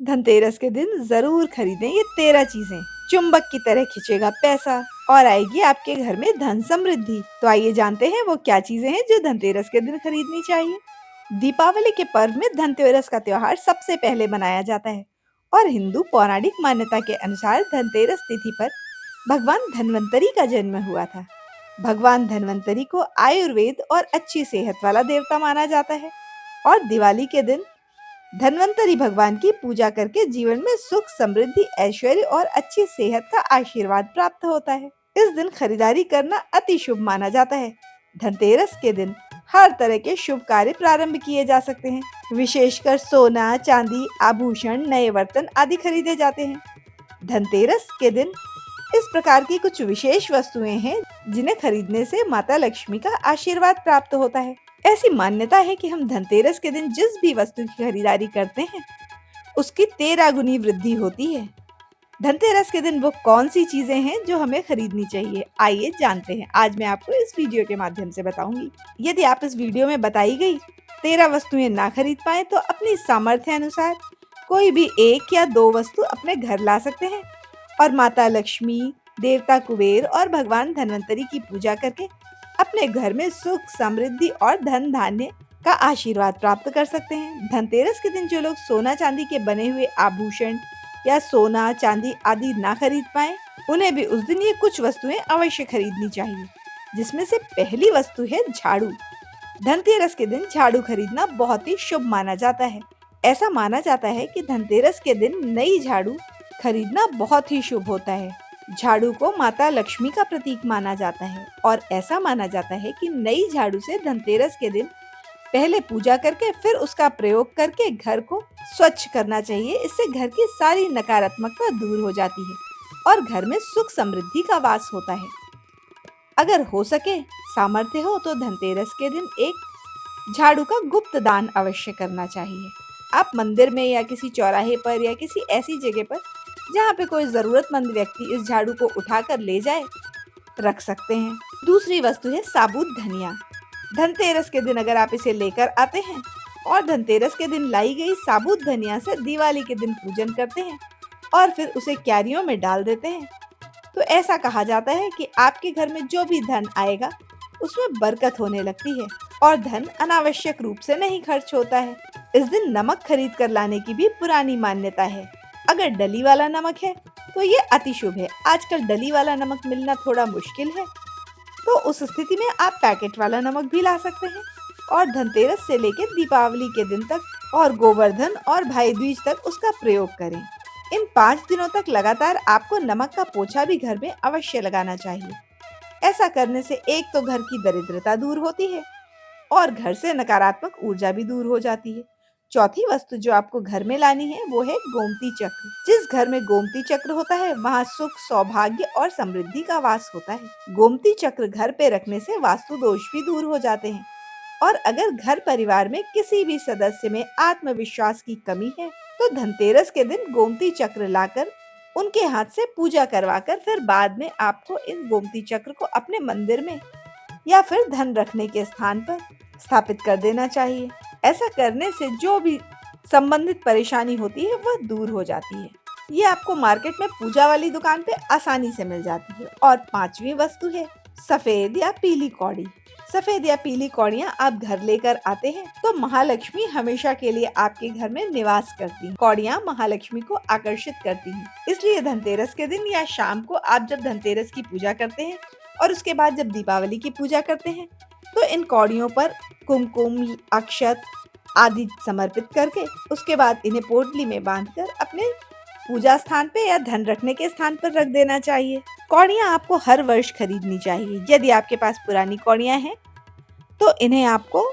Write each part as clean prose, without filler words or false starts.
धनतेरस के दिन जरूर खरीदें ये 13 चीजें। चुंबक की तरह खिंचेगा पैसा और आएगी आपके घर में धन समृद्धि। तो आइए जानते हैं वो क्या चीजें हैं जो धनतेरस के दिन खरीदनी चाहिए। दीपावली के पर्व में धनतेरस का त्योहार सबसे पहले मनाया जाता है और हिंदू पौराणिक मान्यता के अनुसार धनतेरस तिथि पर भगवान धन्वंतरी का जन्म हुआ था। भगवान धन्वंतरी को आयुर्वेद और अच्छी सेहत वाला देवता माना जाता है और दिवाली के दिन धन्वंतरी भगवान की पूजा करके जीवन में सुख समृद्धि ऐश्वर्य और अच्छी सेहत का आशीर्वाद प्राप्त होता है। इस दिन खरीदारी करना अति शुभ माना जाता है। धनतेरस के दिन हर तरह के शुभ कार्य प्रारंभ किए जा सकते हैं। विशेषकर सोना चांदी आभूषण नए बर्तन आदि खरीदे जाते हैं। धनतेरस के दिन इस प्रकार की कुछ विशेष वस्तुएं हैं जिन्हें खरीदने से माता लक्ष्मी का आशीर्वाद प्राप्त होता है। ऐसी मान्यता है कि हम धनतेरस के दिन जिस भी वस्तु की खरीदारी करते हैं उसकी 13 गुनी वृद्धि होती है। धनतेरस के दिन वो कौन सी चीजें हैं जो हमें खरीदनी चाहिए, आइए जानते हैं। आज मैं आपको इस वीडियो के माध्यम से बताऊंगी। यदि आप इस वीडियो में बताई गई 13 वस्तुएं ना खरीद पाए तो अपनी सामर्थ्य अनुसार कोई भी 1 या 2 वस्तु अपने घर ला सकते हैं और माता लक्ष्मी, देवता कुबेर और भगवान धन्वंतरी की पूजा करके अपने घर में सुख समृद्धि और धन धान्य का आशीर्वाद प्राप्त कर सकते हैं। धनतेरस के दिन जो लोग सोना चांदी के बने हुए आभूषण या सोना चांदी आदि ना खरीद पाए उन्हें भी उस दिन ये कुछ वस्तुएं अवश्य खरीदनी चाहिए, जिसमें से पहली वस्तु है झाड़ू। धनतेरस के दिन झाड़ू खरीदना बहुत ही शुभ माना जाता है। ऐसा माना जाता है कि धनतेरस के दिन नई झाड़ू खरीदना बहुत ही शुभ होता है। झाड़ू को माता लक्ष्मी का प्रतीक माना जाता है और ऐसा माना जाता है कि नई झाड़ू से धनतेरस के दिन पहले पूजा करके फिर उसका प्रयोग करके घर को स्वच्छ करना चाहिए। इससे घर की सारी नकारात्मकता दूर हो जाती है और घर में सुख समृद्धि का वास होता है। अगर हो सके सामर्थ्य हो तो धनतेरस के दिन एक झाड़ू का गुप्त दान अवश्य करना चाहिए। आप मंदिर में या किसी चौराहे पर या किसी ऐसी जगह पर जहाँ पे कोई जरूरतमंद व्यक्ति इस झाड़ू को उठाकर ले जाए रख सकते हैं। दूसरी वस्तु है साबुत धनिया। धनतेरस के दिन अगर आप इसे लेकर आते हैं और धनतेरस के दिन लाई गई साबुत धनिया से दिवाली के दिन पूजन करते हैं और फिर उसे क्यारियों में डाल देते हैं तो ऐसा कहा जाता है कि आपके घर में जो भी धन आएगा उसमें बरकत होने लगती है और धन अनावश्यक रूप से नहीं खर्च होता है। इस दिन नमक खरीद कर लाने की भी पुरानी मान्यता है। अगर डली वाला नमक है तो ये अति शुभ है। आजकल डली वाला नमक मिलना थोड़ा मुश्किल है तो उस स्थिति में आप पैकेट वाला नमक भी ला सकते हैं और धनतेरस से लेकर दीपावली के दिन तक और गोवर्धन और भाई दूज तक उसका प्रयोग करें। इन 5 दिनों तक लगातार आपको नमक का पोछा भी घर में अवश्य लगाना चाहिए। ऐसा करने से एक तो घर की दरिद्रता दूर होती है और घर से नकारात्मक ऊर्जा भी दूर हो जाती है। चौथी वस्तु जो आपको घर में लानी है वो है गोमती चक्र। जिस घर में गोमती चक्र होता है वहाँ सुख सौभाग्य और समृद्धि का वास होता है। गोमती चक्र घर पे रखने से वास्तु दोष भी दूर हो जाते हैं और अगर घर परिवार में किसी भी सदस्य में आत्मविश्वास की कमी है तो धनतेरस के दिन गोमती चक्र लाकर उनके हाथ से पूजा करवाकर फिर बाद में आपको इन गोमती चक्र को अपने मंदिर में या फिर धन रखने के स्थान पर स्थापित कर देना चाहिए। ऐसा करने से जो भी संबंधित परेशानी होती है वह दूर हो जाती है। ये आपको मार्केट में पूजा वाली दुकान पे आसानी से मिल जाती है। और 5वीं वस्तु है सफेद या पीली कौड़ी। सफेद या पीली कौड़ियाँ आप घर लेकर आते हैं तो महालक्ष्मी हमेशा के लिए आपके घर में निवास करती हैं। कौड़ियाँ महालक्ष्मी को आकर्षित करती हैं। इसलिए धनतेरस के दिन या शाम को आप जब धनतेरस की पूजा करते हैं और उसके बाद जब दीपावली की पूजा करते हैं तो इन कौड़ियों पर कुमकुम अक्षत आदि समर्पित करके उसके बाद इन्हें पोटली में बांधकर अपने पूजा स्थान पे या धन रखने के स्थान पर रख देना चाहिए। कौड़ियाँ आपको हर वर्ष खरीदनी चाहिए। यदि आपके पास पुरानी कौड़ियाँ हैं तो इन्हें आपको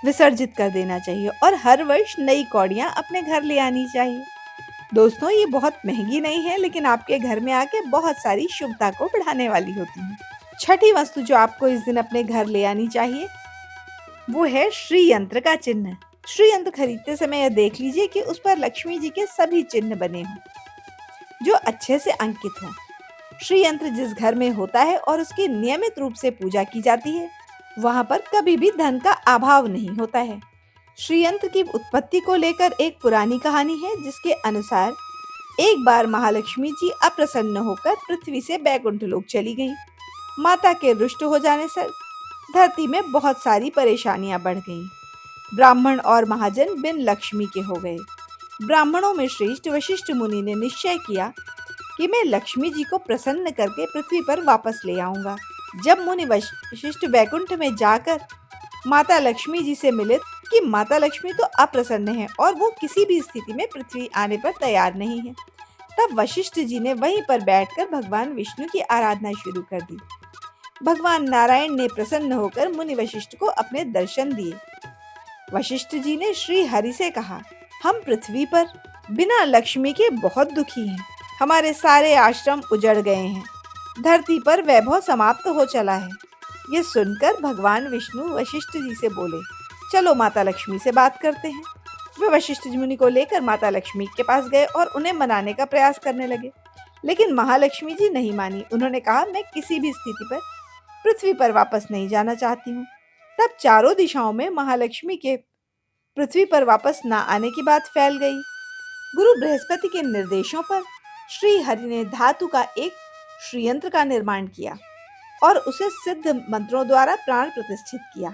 विसर्जित कर देना चाहिए और हर वर्ष नई कौड़ियाँ अपने घर ले आनी चाहिए। दोस्तों ये बहुत महंगी नहीं है लेकिन आपके घर में आके बहुत सारी शुभता को बढ़ाने वाली होती है। छठी वस्तु जो आपको इस दिन अपने घर ले आनी चाहिए वो है श्री यंत्र का चिन्ह। श्री यंत्र खरीदते समय यह देख लीजिए कि उस पर लक्ष्मी जी के सभी चिन्ह बने हों जो अच्छे से अंकित हों। श्री यंत्र जिस घर में होता है और उसकी नियमित रूप से पूजा की जाती है वहां पर कभी भी धन का अभाव नहीं होता है। श्री यंत्र की उत्पत्ति को लेकर एक पुरानी कहानी है, जिसके अनुसार एक बार महालक्ष्मी जी अप्रसन्न होकर पृथ्वी से बैकुंठ लोक चली गईं। माता के रुष्ट हो जाने से धरती में बहुत सारी परेशानियां बढ़ गईं। ब्राह्मण और महाजन बिन लक्ष्मी के हो गए। ब्राह्मणों में श्रेष्ठ वशिष्ठ मुनि ने निश्चय किया कि मैं लक्ष्मी जी को प्रसन्न करके पृथ्वी पर वापस ले आऊंगा। जब मुनि वशिष्ठ बैकुंठ में जाकर माता लक्ष्मी जी से मिले कि माता लक्ष्मी तो अप्रसन्न है और वो किसी भी स्थिति में पृथ्वी आने पर तैयार नहीं है, तब वशिष्ठ जी ने वहीं पर बैठकर भगवान विष्णु की आराधना शुरू कर दी। भगवान नारायण ने प्रसन्न होकर मुनि वशिष्ठ को अपने दर्शन दिए। वशिष्ठ जी ने श्री हरि से कहा, हम पृथ्वी पर बिना लक्ष्मी के बहुत दुखी हैं। हमारे सारे आश्रम उजड़ गए हैं। धरती पर वैभव समाप्त हो चला है। ये सुनकर भगवान विष्णु वशिष्ठ जी से बोले, चलो माता लक्ष्मी से बात करते हैं। वे वशिष्ठ मुनि को लेकर माता लक्ष्मी के पास गए और उन्हें मनाने का प्रयास करने लगे, लेकिन महालक्ष्मी जी नहीं मानी। उन्होंने कहा, मैं किसी भी स्थिति पर पृथ्वी पर वापस नहीं जाना चाहती हूँ। तब चारों दिशाओं में महालक्ष्मी के पृथ्वी पर वापस न आने की बात फैल गई। गुरु बृहस्पति के निर्देशों पर श्री हरि ने धातु का एक श्रीयंत्र का निर्माण किया और उसे सिद्ध मंत्रों द्वारा प्राण प्रतिष्ठित किया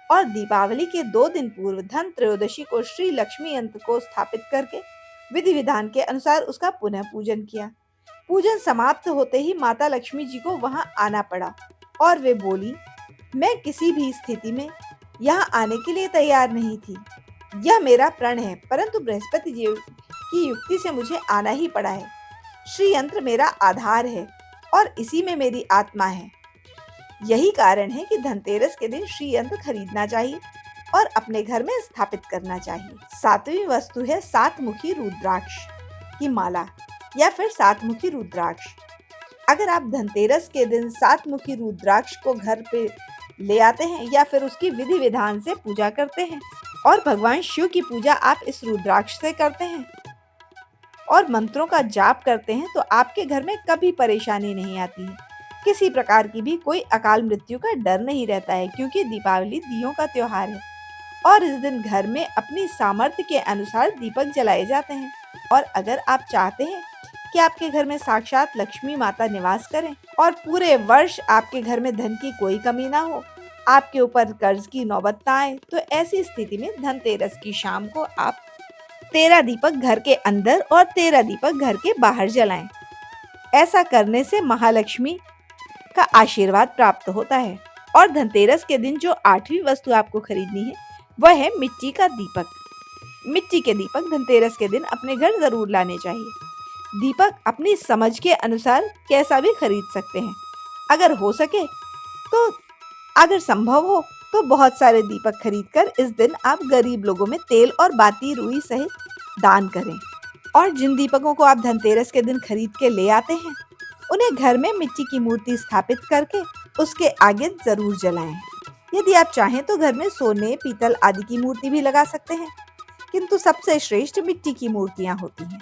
और दीपावली के 2 दिन पूर्व धन त्रयोदशी को श्री लक्ष्मी यंत्र को स्थापित करके विधि विधान के अनुसार उसका पुनः पूजन किया। पूजन समाप्त होते ही माता लक्ष्मी जी को वहां आना पड़ा और वे बोली, मैं किसी भी स्थिति में यहाँ आने के लिए तैयार नहीं थी। यह मेरा प्रण है, परंतु बृहस्पति जी की युक्ति से मुझे आना ही पड़ा है। श्री यंत्र मेरा आधार है और इसी में मेरी आत्मा है। यही कारण है कि धनतेरस के दिन श्री यंत्र खरीदना चाहिए और अपने घर में स्थापित करना चाहिए। 7वीं वस्तु है 7 मुखी रुद्राक्ष की माला या फिर 7 मुखी रुद्राक्ष। अगर आप धनतेरस के दिन 7 मुखी रुद्राक्ष को घर पे ले आते हैं या फिर उसकी विधि विधान से पूजा करते हैं और भगवान शिव की पूजा आप इस रुद्राक्ष से करते हैं और मंत्रों का जाप करते हैं, तो आपके घर में कभी परेशानी नहीं आती है। किसी प्रकार की भी कोई अकाल मृत्यु का डर नहीं रहता है, क्योंकि दीपावली दियों का त्योहार है और इस दिन घर में अपनी सामर्थ्य के अनुसार दीपक जलाए जाते हैं। और अगर आप चाहते हैं कि आपके घर में साक्षात लक्ष्मी माता निवास करें और पूरे वर्ष आपके घर में धन की कोई कमी ना हो, आपके ऊपर कर्ज की नौबत ना आए, तो ऐसी स्थिति में धनतेरस की शाम को आप 13 दीपक घर के अंदर और 13 दीपक घर के बाहर जलाएं। ऐसा करने से महालक्ष्मी का आशीर्वाद प्राप्त होता है। और धनतेरस के दिन जो 8वीं वस्तु आपको खरीदनी है वह है मिट्टी का दीपक। मिट्टी के दीपक धनतेरस के दिन अपने घर जरूर लाने चाहिए। दीपक अपनी समझ के अनुसार कैसा भी खरीद सकते हैं। अगर हो सके तो अगर संभव हो तो बहुत सारे दीपक खरीदकर इस दिन आप गरीब लोगों में तेल और बाती रुई सहित दान करें। और जिन दीपकों को आप धनतेरस के दिन खरीद के ले आते हैं उन्हें घर में मिट्टी की मूर्ति स्थापित करके उसके आगे जरूर जलाएं। यदि आप चाहें तो घर में सोने, पीतल आदि की मूर्ति भी लगा सकते हैं, किंतु सबसे श्रेष्ठ मिट्टी की मूर्तियां होती हैं।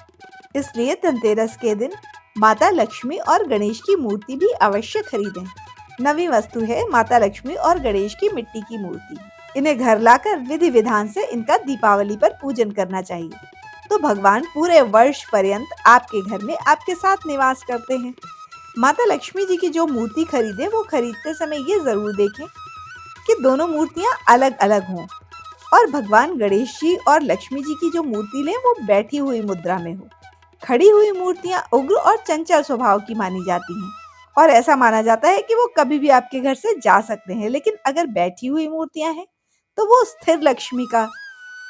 इसलिए धनतेरस के दिन माता लक्ष्मी और गणेश की मूर्ति भी अवश्य खरीदें। 9वीं वस्तु है माता लक्ष्मी और गणेश की मिट्टी की मूर्ति। इन्हें घर लाकर विधि विधान से इनका दीपावली पर पूजन करना चाहिए, तो भगवान पूरे वर्ष पर्यंत आपके घर में आपके साथ निवास करते हैं। माता लक्ष्मी जी की जो मूर्ति खरीदे वो खरीदते समय ये जरूर देखें कि दोनों मूर्तियां अलग अलग हों और भगवान गणेश जी और लक्ष्मी जी की जो मूर्ति लें वो बैठी हुई मुद्रा में हो। खड़ी हुई मूर्तियां उग्र और चंचल स्वभाव की मानी जाती हैं और ऐसा माना जाता है कि वो कभी भी आपके घर से जा सकते हैं, लेकिन अगर बैठी हुई मूर्तियां हैं तो वो स्थिर लक्ष्मी का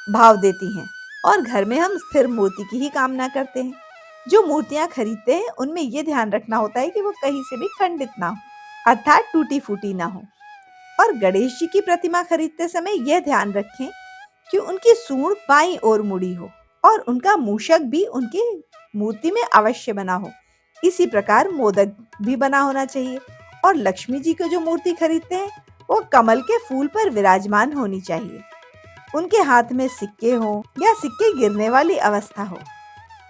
भाव देती हैं और घर में हम स्थिर मूर्ति की ही कामना करते हैं। जो मूर्तियां खरीदते हैं उनमें ये ध्यान रखना होता है कि वो कहीं से भी खंडित ना हो, अर्थात टूटी फूटी ना हो। और गणेश जी की प्रतिमा खरीदते समय यह ध्यान रखें कि उनकी सूंड बाईं ओर मुड़ी हो और उनका मूषक भी उनकी मूर्ति में अवश्य बना हो। इसी प्रकार मोदक भी बना होना चाहिए। और लक्ष्मी जी की जो मूर्ति खरीदते हैं वो कमल के फूल पर विराजमान होनी चाहिए। उनके हाथ में सिक्के हो या सिक्के गिरने वाली अवस्था हो,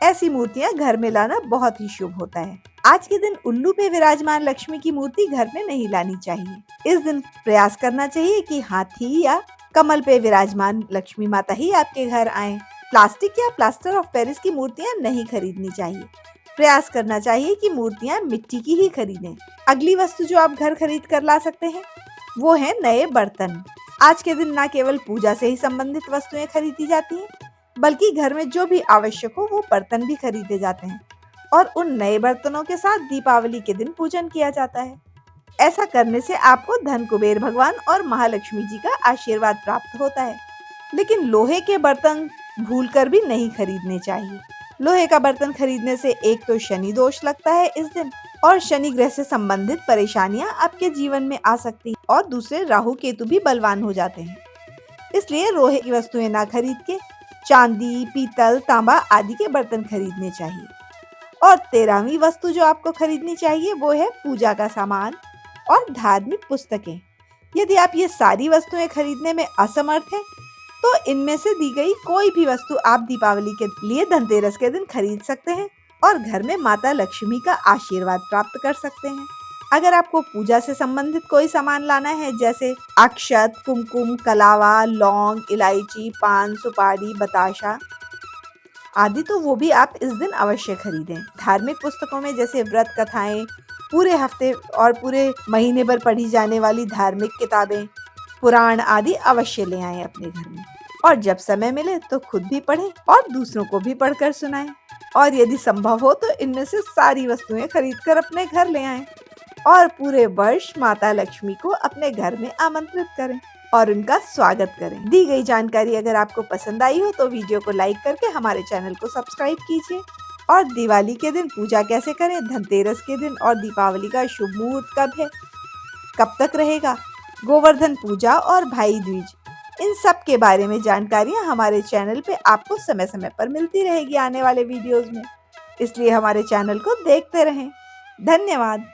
ऐसी मूर्तियां घर में लाना बहुत ही शुभ होता है। आज के दिन उल्लू पे विराजमान लक्ष्मी की मूर्ति घर में नहीं लानी चाहिए। इस दिन प्रयास करना चाहिए कि हाथी या कमल पे विराजमान लक्ष्मी माता ही आपके घर आए। प्लास्टिक या प्लास्टर ऑफ पेरिस की मूर्तियां नहीं खरीदनी चाहिए। प्रयास करना चाहिए कि मूर्तियां मिट्टी की ही खरीदें। अगली वस्तु जो आप घर खरीद कर ला सकते हैं वो है नए बर्तन। आज के दिन न केवल पूजा से ही संबंधित वस्तुएं खरीदी जाती हैं, बल्कि घर में जो भी आवश्यक हो वो बर्तन भी खरीदे जाते हैं और उन नए बर्तनों के साथ दीपावली के दिन पूजन किया जाता है। ऐसा करने से आपको धन कुबेर भगवान और महालक्ष्मी जी का आशीर्वाद प्राप्त होता है। लेकिन लोहे के बर्तन भूलकर भी नहीं खरीदने चाहिए। लोहे का बर्तन खरीदने से एक तो शनि दोष लगता है इस दिन, और शनि ग्रह से संबंधित परेशानियां आपके जीवन में आ सकती हैं, और दूसरे राहु केतु भी बलवान हो जाते हैं। इसलिए लोहे की वस्तुएं ना खरीद के चांदी, पीतल, तांबा आदि के बर्तन खरीदने चाहिए। और 13वीं वस्तु जो आपको खरीदनी चाहिए वो है पूजा का सामान और धार्मिक पुस्तकें। यदि आप ये सारी वस्तुएं खरीदने में असमर्थ हैं, तो इनमें से दी गई कोई भी वस्तु आप दीपावली के लिए धनतेरस के दिन खरीद सकते हैं और घर में माता लक्ष्मी का आशीर्वाद प्राप्त कर सकते हैं। अगर आपको पूजा से संबंधित कोई सामान लाना है, जैसे अक्षत, कुमकुम, कलावा, लौंग, इलायची, पान, सुपारी, बताशा आदि, तो वो भी आप इस दिन अवश्य खरीदें। धार्मिक पुस्तकों में जैसे व्रत कथाएं, पूरे हफ्ते और पूरे महीने भर पढ़ी जाने वाली धार्मिक किताबें, पुराण आदि अवश्य ले आएं अपने घर में। और जब समय मिले तो खुद भी पढ़ें और दूसरों को भी पढ़कर सुनाएं। और यदि संभव हो तो इनमें से सारी वस्तुएं खरीदकर अपने घर ले आएं और पूरे वर्ष माता लक्ष्मी को अपने घर में आमंत्रित करें और उनका स्वागत करें। दी गई जानकारी अगर आपको पसंद आई हो तो वीडियो को लाइक करके हमारे चैनल को सब्सक्राइब कीजिए। और दिवाली के दिन पूजा कैसे करें, धनतेरस के दिन और दीपावली का शुभ मुहूर्त कब है, कब तक रहेगा, गोवर्धन पूजा और भाई दूज, इन सब के बारे में जानकारियां हमारे चैनल पे आपको समय समय पर मिलती रहेगी आने वाले वीडियोस में। इसलिए हमारे चैनल को देखते रहें। धन्यवाद।